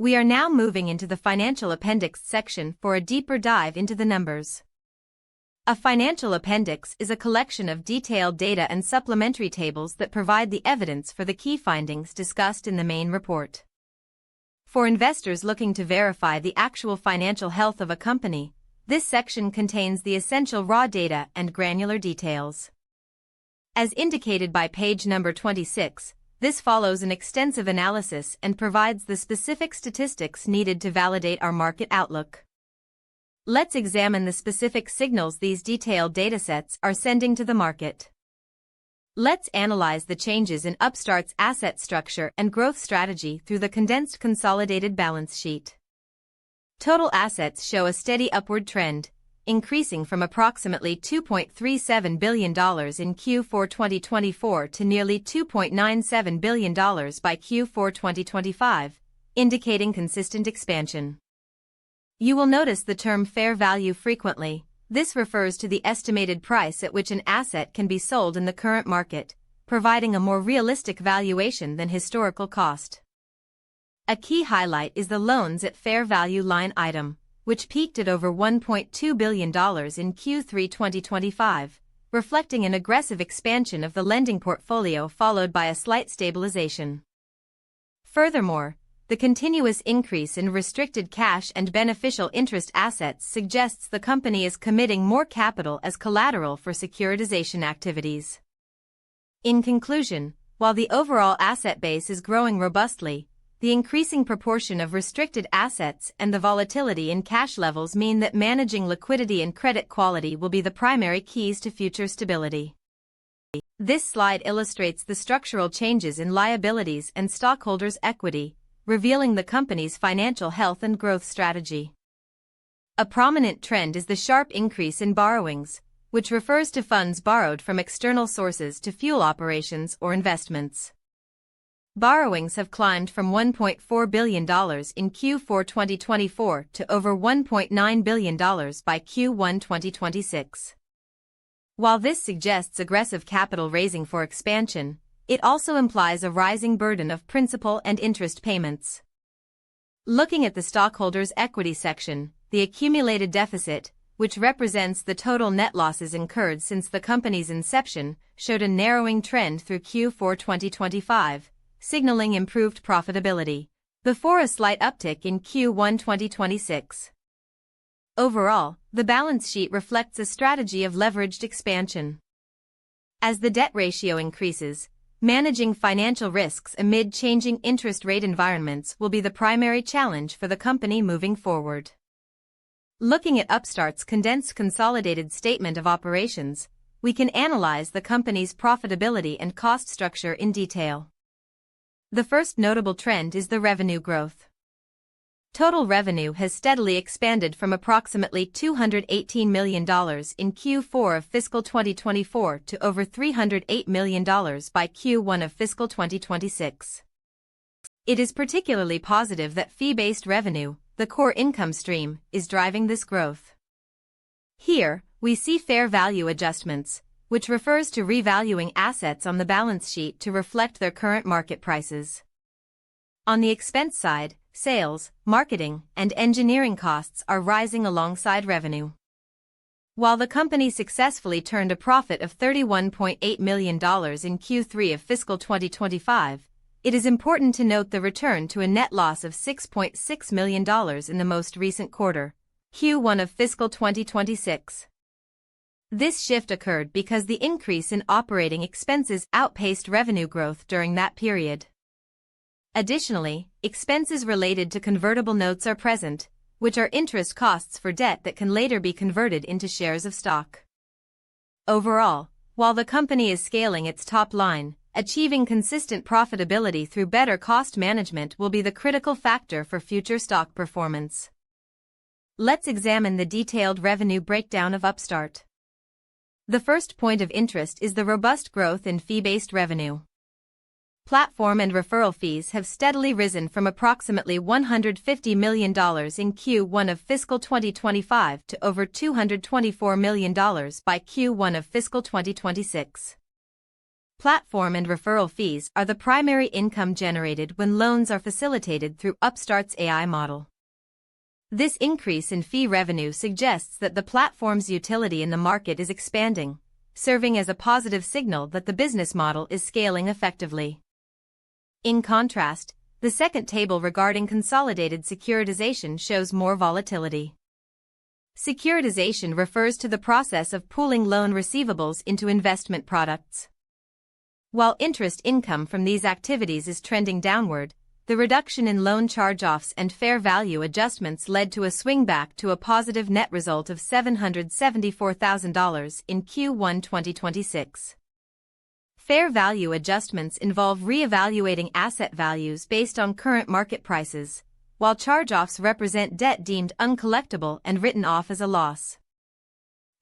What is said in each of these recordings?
We are now moving into the financial appendix section for a deeper dive into the numbers. A financial appendix is a collection of detailed data and supplementary tables that provide the evidence for the key findings discussed in the main report. For investors looking to verify the actual financial health of a company, this section contains the essential raw data and granular details. As indicated by page number 26, this follows an extensive analysis and provides the specific statistics needed to validate our market outlook. Let's examine the specific signals these detailed datasets are sending to the market. Let's analyze the changes in Upstart's asset structure and growth strategy through the condensed consolidated balance sheet. Total assets show a steady upward trend, increasing from approximately $2.37 billion in Q4 2024 to nearly $2.97 billion by Q4 2025, indicating consistent expansion. You will notice the term fair value frequently. This refers to the estimated price at which an asset can be sold in the current market, providing a more realistic valuation than historical cost. A key highlight is the loans at fair value line item, which peaked at over $1.2 billion in Q3 2025, reflecting an aggressive expansion of the lending portfolio followed by a slight stabilization. Furthermore, the continuous increase in restricted cash and beneficial interest assets suggests the company is committing more capital as collateral for securitization activities. In conclusion, while the overall asset base is growing robustly, the increasing proportion of restricted assets and the volatility in cash levels mean that managing liquidity and credit quality will be the primary keys to future stability. This slide illustrates the structural changes in liabilities and stockholders' equity, revealing the company's financial health and growth strategy. A prominent trend is the sharp increase in borrowings, which refers to funds borrowed from external sources to fuel operations or investments. Borrowings have climbed from $1.4 billion in Q4 2024 to over $1.9 billion by Q1 2026. While this suggests aggressive capital raising for expansion, it also implies a rising burden of principal and interest payments. Looking at the stockholders' equity section, the accumulated deficit, which represents the total net losses incurred since the company's inception, showed a narrowing trend through Q4 2025, signaling improved profitability, before a slight uptick in Q1 2026. Overall, the balance sheet reflects a strategy of leveraged expansion. As the debt ratio increases, managing financial risks amid changing interest rate environments will be the primary challenge for the company moving forward. Looking at Upstart's condensed consolidated statement of operations, we can analyze the company's profitability and cost structure in detail. The first notable trend is the revenue growth. Total revenue has steadily expanded from approximately $218 million in Q4 of fiscal 2024 to over $308 million by Q1 of fiscal 2026. It is particularly positive that fee-based revenue, the core income stream, is driving this growth. Here, we see fair value adjustments, which refers to revaluing assets on the balance sheet to reflect their current market prices. On the expense side, sales, marketing, and engineering costs are rising alongside revenue. While the company successfully turned a profit of $31.8 million in Q3 of fiscal 2025, it is important to note the return to a net loss of $6.6 million in the most recent quarter, Q1 of fiscal 2026. This shift occurred because the increase in operating expenses outpaced revenue growth during that period. Additionally, expenses related to convertible notes are present, which are interest costs for debt that can later be converted into shares of stock. Overall, while the company is scaling its top line, achieving consistent profitability through better cost management will be the critical factor for future stock performance. Let's examine the detailed revenue breakdown of Upstart. The first point of interest is the robust growth in fee-based revenue. Platform and referral fees have steadily risen from approximately $150 million in Q1 of fiscal 2025 to over $224 million by Q1 of fiscal 2026. Platform and referral fees are the primary income generated when loans are facilitated through Upstart's AI model. This increase in fee revenue suggests that the platform's utility in the market is expanding, serving as a positive signal that the business model is scaling effectively. In contrast, the second table regarding consolidated securitization shows more volatility. Securitization refers to the process of pooling loan receivables into investment products. While interest income from these activities is trending downward, the reduction in loan charge-offs and fair value adjustments led to a swing back to a positive net result of $774,000 in Q1 2026. Fair value adjustments involve reevaluating asset values based on current market prices, while charge-offs represent debt deemed uncollectible and written off as a loss.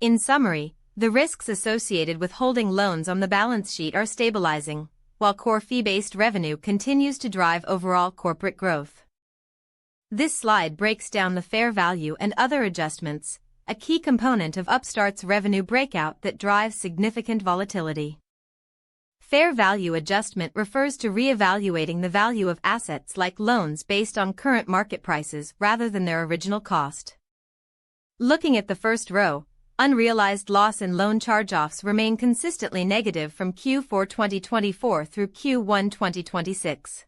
In summary, the risks associated with holding loans on the balance sheet are stabilizing, while core fee-based revenue continues to drive overall corporate growth. This slide breaks down the fair value and other adjustments, a key component of Upstart's revenue breakout that drives significant volatility. Fair value adjustment refers to reevaluating the value of assets like loans based on current market prices rather than their original cost. Looking at the first row, unrealized loss and loan charge-offs remain consistently negative from Q4 2024 through Q1 2026.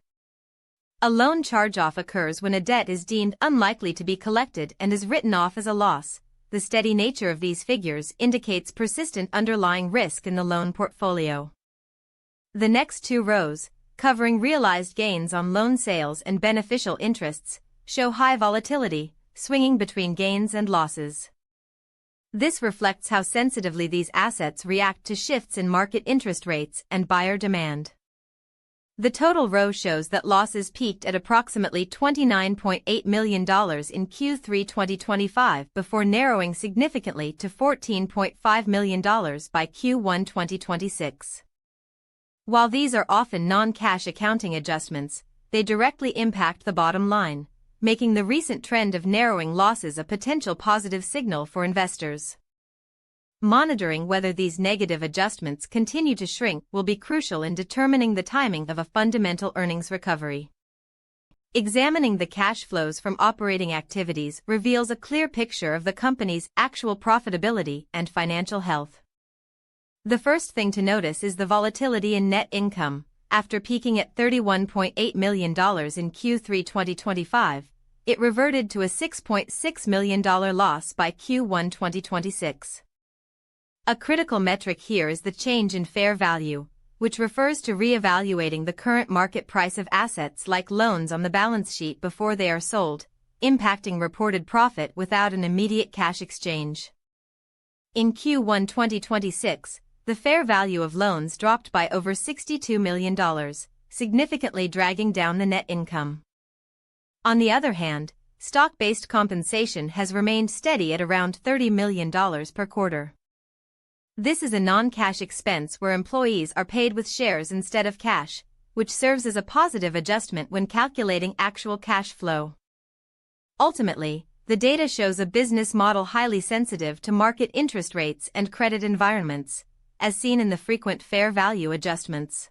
A loan charge-off occurs when a debt is deemed unlikely to be collected and is written off as a loss. The steady nature of these figures indicates persistent underlying risk in the loan portfolio. The next two rows, covering realized gains on loan sales and beneficial interests, show high volatility, swinging between gains and losses. This reflects how sensitively these assets react to shifts in market interest rates and buyer demand. The total row shows that losses peaked at approximately $29.8 million in Q3 2025 before narrowing significantly to $14.5 million by Q1 2026. While these are often non-cash accounting adjustments, they directly impact the bottom line, making the recent trend of narrowing losses a potential positive signal for investors. Monitoring whether these negative adjustments continue to shrink will be crucial in determining the timing of a fundamental earnings recovery. Examining the cash flows from operating activities reveals a clear picture of the company's actual profitability and financial health. The first thing to notice is the volatility in net income. After peaking at $31.8 million in Q3 2025, it reverted to a $6.6 million loss by Q1 2026. A critical metric here is the change in fair value, which refers to reevaluating the current market price of assets like loans on the balance sheet before they are sold, impacting reported profit without an immediate cash exchange. In Q1 2026, the fair value of loans dropped by over $62 million, significantly dragging down the net income. On the other hand, stock-based compensation has remained steady at around $30 million per quarter. This is a non-cash expense where employees are paid with shares instead of cash, which serves as a positive adjustment when calculating actual cash flow. Ultimately, the data shows a business model highly sensitive to market interest rates and credit environments, as seen in the frequent fair value adjustments.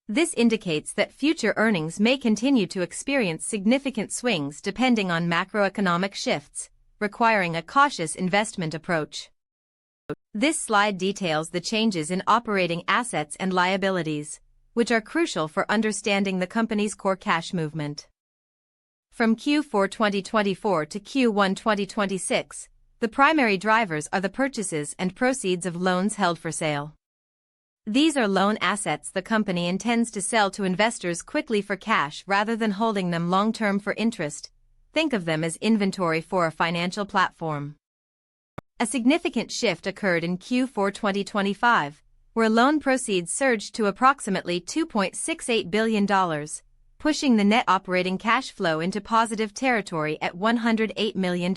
This indicates that future earnings may continue to experience significant swings depending on macroeconomic shifts, requiring a cautious investment approach. This slide details the changes in operating assets and liabilities, which are crucial for understanding the company's core cash movement. From Q4 2024 to Q1 2026, the primary drivers are the purchases and proceeds of loans held for sale. These are loan assets the company intends to sell to investors quickly for cash rather than holding them long-term for interest. Think of them as inventory for a financial platform. A significant shift occurred in Q4 2025, where loan proceeds surged to approximately $2.68 billion, pushing the net operating cash flow into positive territory at $108 million.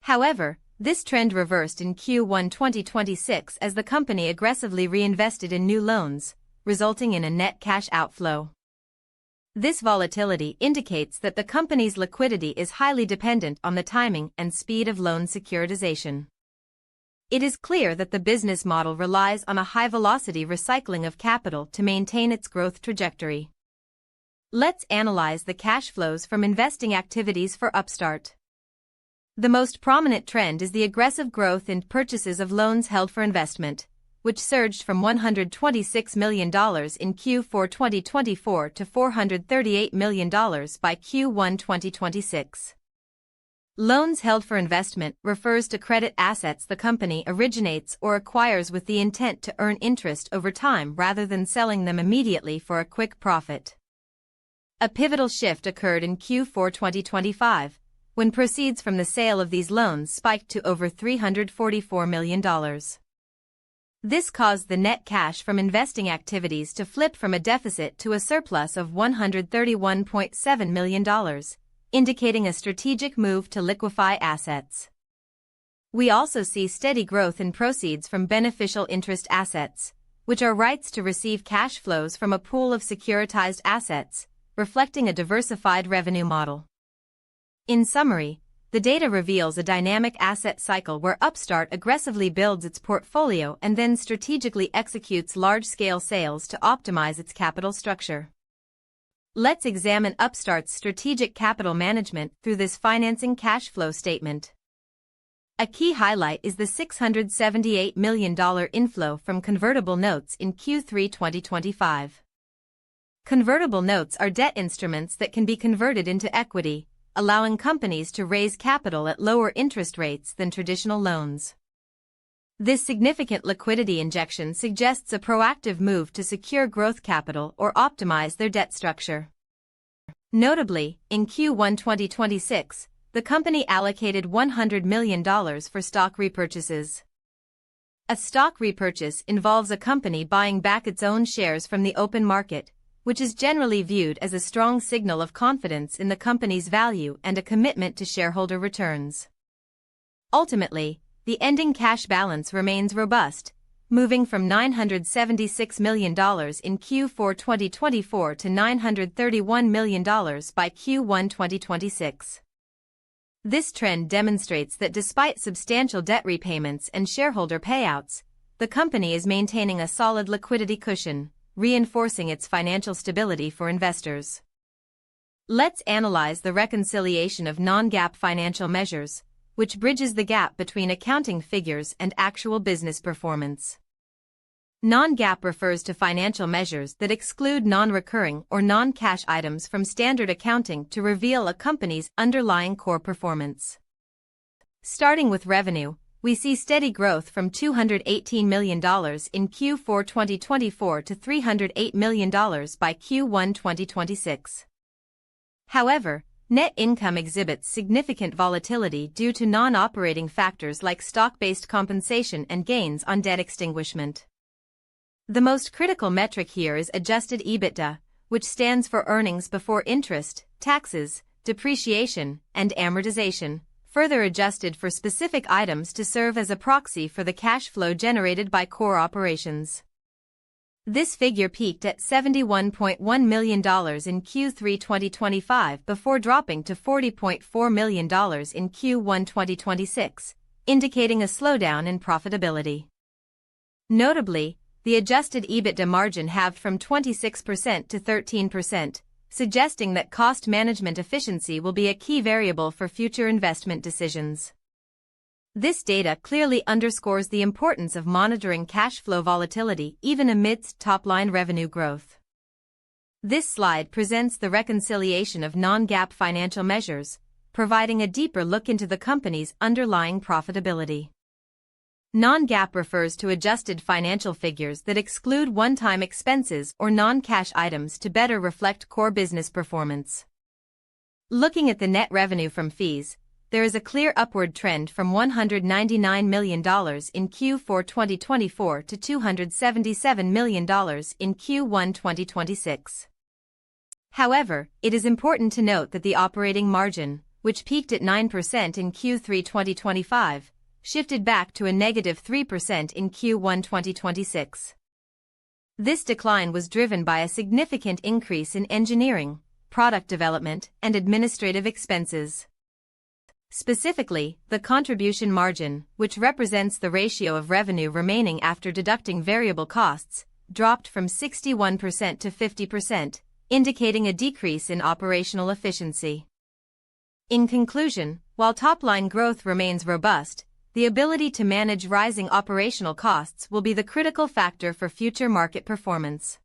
However, this trend reversed in Q1 2026 as the company aggressively reinvested in new loans, resulting in a net cash outflow. This volatility indicates that the company's liquidity is highly dependent on the timing and speed of loan securitization. It is clear that the business model relies on a high-velocity recycling of capital to maintain its growth trajectory. Let's analyze the cash flows from investing activities for Upstart. The most prominent trend is the aggressive growth in purchases of loans held for investment, which surged from $126 million in Q4 2024 to $438 million by Q1 2026. Loans held for investment refers to credit assets the company originates or acquires with the intent to earn interest over time rather than selling them immediately for a quick profit. A pivotal shift occurred in Q4 2025, when proceeds from the sale of these loans spiked to over $344 million. This caused the net cash from investing activities to flip from a deficit to a surplus of $131.7 million, indicating a strategic move to liquefy assets. We also see steady growth in proceeds from beneficial interest assets, which are rights to receive cash flows from a pool of securitized assets, reflecting a diversified revenue model. In summary, the data reveals a dynamic asset cycle where Upstart aggressively builds its portfolio and then strategically executes large-scale sales to optimize its capital structure. Let's examine Upstart's strategic capital management through this financing cash flow statement. A key highlight is the $678 million inflow from convertible notes in Q3 2025. Convertible notes are debt instruments that can be converted into equity, allowing companies to raise capital at lower interest rates than traditional loans. This significant liquidity injection suggests a proactive move to secure growth capital or optimize their debt structure. Notably, in Q1 2026, the company allocated $100 million for stock repurchases. A stock repurchase involves a company buying back its own shares from the open market, which is generally viewed as a strong signal of confidence in the company's value and a commitment to shareholder returns. Ultimately, the ending cash balance remains robust, moving from $976 million in Q4 2024 to $931 million by Q1 2026. This trend demonstrates that despite substantial debt repayments and shareholder payouts, the company is maintaining a solid liquidity cushion, reinforcing its financial stability for investors. Let's analyze the reconciliation of non-GAAP financial measures, which bridges the gap between accounting figures and actual business performance. Non-GAAP refers to financial measures that exclude non-recurring or non-cash items from standard accounting to reveal a company's underlying core performance. Starting with revenue, we see steady growth from $218 million in Q4 2024 to $308 million by Q1 2026. However, net income exhibits significant volatility due to non-operating factors like stock-based compensation and gains on debt extinguishment. The most critical metric here is adjusted EBITDA, which stands for earnings before interest, taxes, depreciation, and amortization, further adjusted for specific items to serve as a proxy for the cash flow generated by core operations. This figure peaked at $71.1 million in Q3 2025 before dropping to $40.4 million in Q1 2026, indicating a slowdown in profitability. Notably, the adjusted EBITDA margin halved from 26% to 13%, suggesting that cost management efficiency will be a key variable for future investment decisions. This data clearly underscores the importance of monitoring cash flow volatility even amidst top-line revenue growth. This slide presents the reconciliation of non-GAAP financial measures, providing a deeper look into the company's underlying profitability. Non-GAAP refers to adjusted financial figures that exclude one-time expenses or non-cash items to better reflect core business performance. Looking at the net revenue from fees, there is a clear upward trend from $199 million in Q4 2024 to $277 million in Q1 2026. However, it is important to note that the operating margin, which peaked at 9% in Q3 2025, shifted back to a negative 3% in Q1 2026. This decline was driven by a significant increase in engineering, product development, and administrative expenses. Specifically, the contribution margin, which represents the ratio of revenue remaining after deducting variable costs, dropped from 61% to 50%, indicating a decrease in operational efficiency. In conclusion, while top-line growth remains robust, the ability to manage rising operational costs will be the critical factor for future market performance.